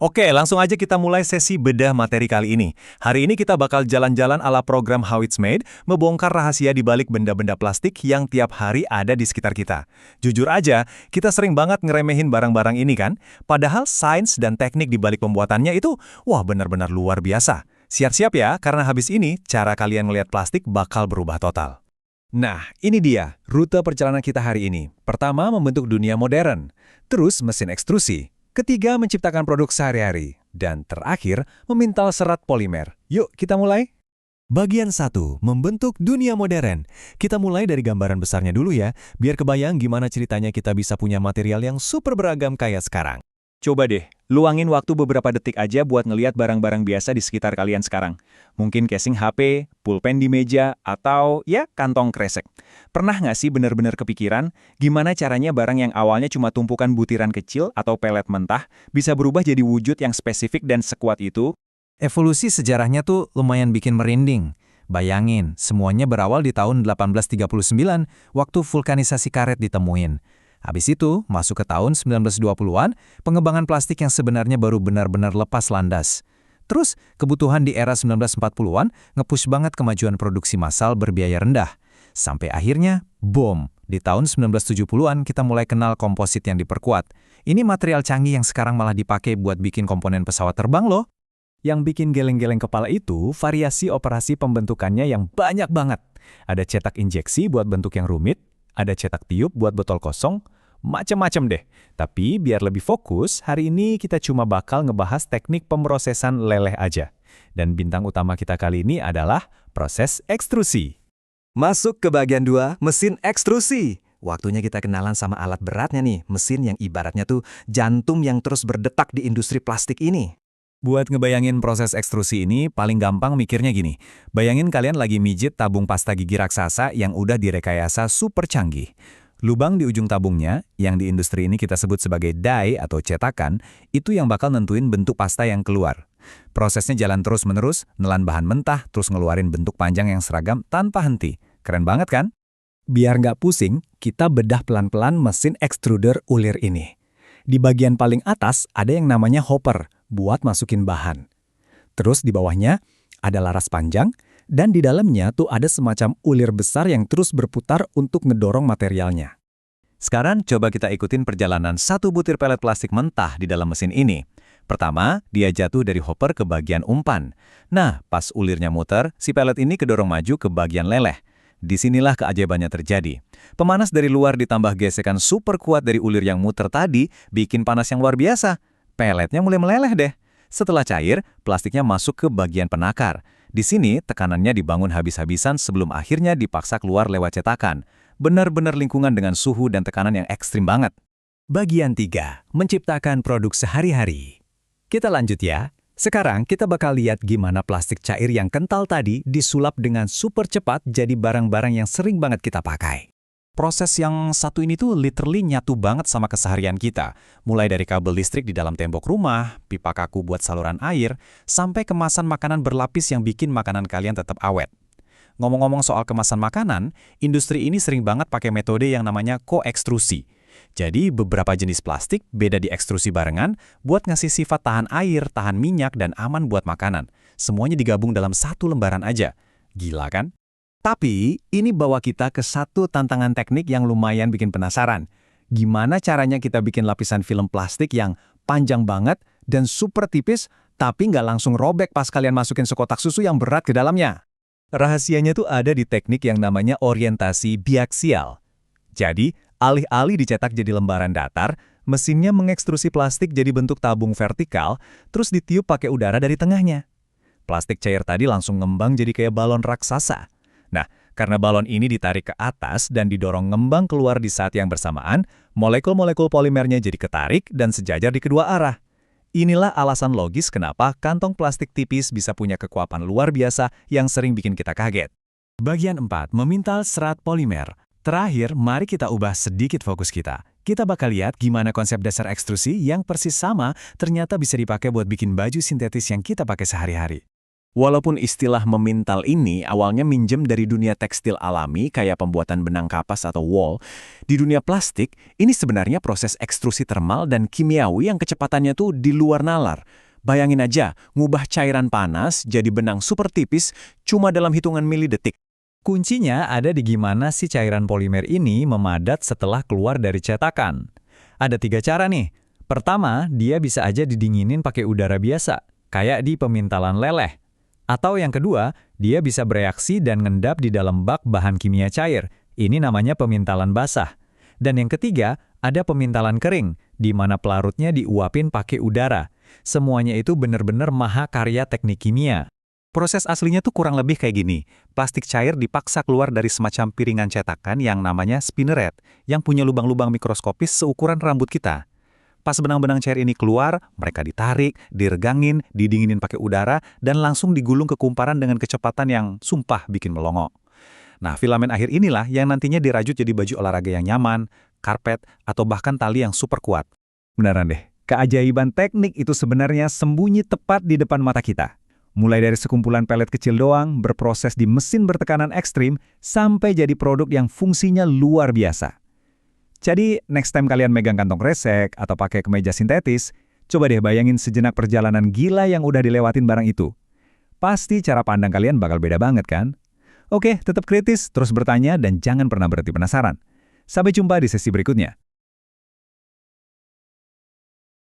Oke, langsung aja kita mulai sesi bedah materi kali ini. Hari ini kita bakal jalan-jalan ala program How It's Made, membongkar rahasia di balik benda-benda plastik yang tiap hari ada di sekitar kita. Jujur aja, kita sering banget ngeremehin barang-barang ini kan? Padahal sains dan teknik di balik pembuatannya itu, wah benar-benar luar biasa. Siap-siap ya, karena habis ini, cara kalian melihat plastik bakal berubah total. Nah, ini dia rute perjalanan kita hari ini. Pertama, membentuk dunia modern. Terus, mesin ekstrusi. Ketiga, menciptakan produk sehari-hari. Dan terakhir, memintal serat polimer. Yuk, kita mulai. Bagian 1, membentuk dunia modern. Kita mulai dari gambaran besarnya dulu ya, biar kebayang gimana ceritanya kita bisa punya material yang super beragam kayak sekarang. Coba deh, luangin waktu beberapa detik aja buat ngeliat barang-barang biasa di sekitar kalian sekarang. Mungkin casing HP, pulpen di meja, atau ya kantong kresek. Pernah nggak sih bener-bener kepikiran gimana caranya barang yang awalnya cuma tumpukan butiran kecil atau pelet mentah bisa berubah jadi wujud yang spesifik dan sekuat itu? Evolusi sejarahnya tuh lumayan bikin merinding. Bayangin, semuanya berawal di tahun 1839 waktu vulkanisasi karet ditemuin. Habis itu, masuk ke tahun 1920-an, pengembangan plastik yang sebenarnya baru benar-benar lepas landas. Terus, kebutuhan di era 1940-an nge-push banget kemajuan produksi massal berbiaya rendah. Sampai akhirnya, boom! Di tahun 1970-an kita mulai kenal komposit yang diperkuat. Ini material canggih yang sekarang malah dipakai buat bikin komponen pesawat terbang loh. Yang bikin geleng-geleng kepala itu, variasi operasi pembentukannya yang banyak banget. Ada cetak injeksi buat bentuk yang rumit, ada cetak tiup buat botol kosong, macem-macem deh. Tapi biar lebih fokus, hari ini kita cuma bakal ngebahas teknik pemrosesan leleh aja. Dan bintang utama kita kali ini adalah proses ekstrusi. Masuk ke bagian 2, mesin ekstrusi. Waktunya kita kenalan sama alat beratnya nih, mesin yang ibaratnya tuh jantung yang terus berdetak di industri plastik ini. Buat ngebayangin proses ekstrusi ini, paling gampang mikirnya gini. Bayangin kalian lagi mijit tabung pasta gigi raksasa yang udah direkayasa super canggih. Lubang di ujung tabungnya, yang di industri ini kita sebut sebagai die atau cetakan, itu yang bakal nentuin bentuk pasta yang keluar. Prosesnya jalan terus-menerus, nelan bahan mentah, terus ngeluarin bentuk panjang yang seragam tanpa henti. Keren banget kan? Biar nggak pusing, kita bedah pelan-pelan mesin extruder ulir ini. Di bagian paling atas ada yang namanya hopper, buat masukin bahan. Terus di bawahnya ada laras panjang, dan di dalamnya tuh ada semacam ulir besar yang terus berputar untuk ngedorong materialnya. Sekarang coba kita ikutin perjalanan satu butir pelet plastik mentah di dalam mesin ini. Pertama, dia jatuh dari hopper ke bagian umpan. Nah, pas ulirnya muter, si pelet ini kedorong maju ke bagian leleh. Disinilah keajaibannya terjadi. Pemanas dari luar ditambah gesekan super kuat dari ulir yang muter tadi, bikin panas yang luar biasa. Peletnya mulai meleleh deh. Setelah cair, plastiknya masuk ke bagian penakar. Di sini, tekanannya dibangun habis-habisan sebelum akhirnya dipaksa keluar lewat cetakan. Benar-benar lingkungan dengan suhu dan tekanan yang ekstrim banget. Bagian 3. Menciptakan produk sehari-hari. Kita lanjut ya. Sekarang kita bakal lihat gimana plastik cair yang kental tadi disulap dengan super cepat jadi barang-barang yang sering banget kita pakai. Proses yang satu ini tuh literally nyatu banget sama keseharian kita. Mulai dari kabel listrik di dalam tembok rumah, pipa kaku buat saluran air, sampai kemasan makanan berlapis yang bikin makanan kalian tetap awet. Ngomong-ngomong soal kemasan makanan, industri ini sering banget pakai metode yang namanya koekstrusi. Jadi beberapa jenis plastik beda diekstrusi barengan buat ngasih sifat tahan air, tahan minyak, dan aman buat makanan. Semuanya digabung dalam satu lembaran aja. Gila kan? Tapi, ini bawa kita ke satu tantangan teknik yang lumayan bikin penasaran. Gimana caranya kita bikin lapisan film plastik yang panjang banget dan super tipis, tapi nggak langsung robek pas kalian masukin sekotak susu yang berat ke dalamnya? Rahasianya tuh ada di teknik yang namanya orientasi biaksial. Jadi, alih-alih dicetak jadi lembaran datar, mesinnya mengekstrusi plastik jadi bentuk tabung vertikal, terus ditiup pakai udara dari tengahnya. Plastik cair tadi langsung ngembang jadi kayak balon raksasa. Nah, karena balon ini ditarik ke atas dan didorong ngembang keluar di saat yang bersamaan, molekul-molekul polimernya jadi ketarik dan sejajar di kedua arah. Inilah alasan logis kenapa kantong plastik tipis bisa punya kekuatan luar biasa yang sering bikin kita kaget. Bagian 4, memintal serat polimer. Terakhir, mari kita ubah sedikit fokus kita. Kita bakal lihat gimana konsep dasar ekstrusi yang persis sama ternyata bisa dipakai buat bikin baju sintetis yang kita pakai sehari-hari. Walaupun istilah memintal ini awalnya minjem dari dunia tekstil alami kayak pembuatan benang kapas atau wool, di dunia plastik ini sebenarnya proses ekstrusi termal dan kimiawi yang kecepatannya tuh di luar nalar. Bayangin aja, ngubah cairan panas jadi benang super tipis cuma dalam hitungan milidetik. Kuncinya ada di gimana si cairan polimer ini memadat setelah keluar dari cetakan. Ada 3 cara nih. Pertama, dia bisa aja didinginin pakai udara biasa, kayak di pemintalan leleh. Atau yang kedua, dia bisa bereaksi dan ngendap di dalam bak bahan kimia cair. Ini namanya pemintalan basah. Dan yang ketiga, ada pemintalan kering, di mana pelarutnya diuapin pakai udara. Semuanya itu benar-benar mahakarya teknik kimia. Proses aslinya tuh kurang lebih kayak gini. Plastik cair dipaksa keluar dari semacam piringan cetakan yang namanya spinneret, yang punya lubang-lubang mikroskopis seukuran rambut kita. Pas benang-benang cair ini keluar, mereka ditarik, diregangin, didinginin pakai udara, dan langsung digulung ke kumparan dengan kecepatan yang sumpah bikin melongo. Nah, filamen akhir inilah yang nantinya dirajut jadi baju olahraga yang nyaman, karpet, atau bahkan tali yang super kuat. Beneran deh, keajaiban teknik itu sebenarnya sembunyi tepat di depan mata kita. Mulai dari sekumpulan pelet kecil doang, berproses di mesin bertekanan ekstrim, sampai jadi produk yang fungsinya luar biasa. Jadi, next time kalian megang kantong kresek atau pakai kemeja sintetis, coba deh bayangin sejenak perjalanan gila yang udah dilewatin barang itu. Pasti cara pandang kalian bakal beda banget kan? Oke, tetap kritis, terus bertanya, dan jangan pernah berhenti penasaran. Sampai jumpa di sesi berikutnya.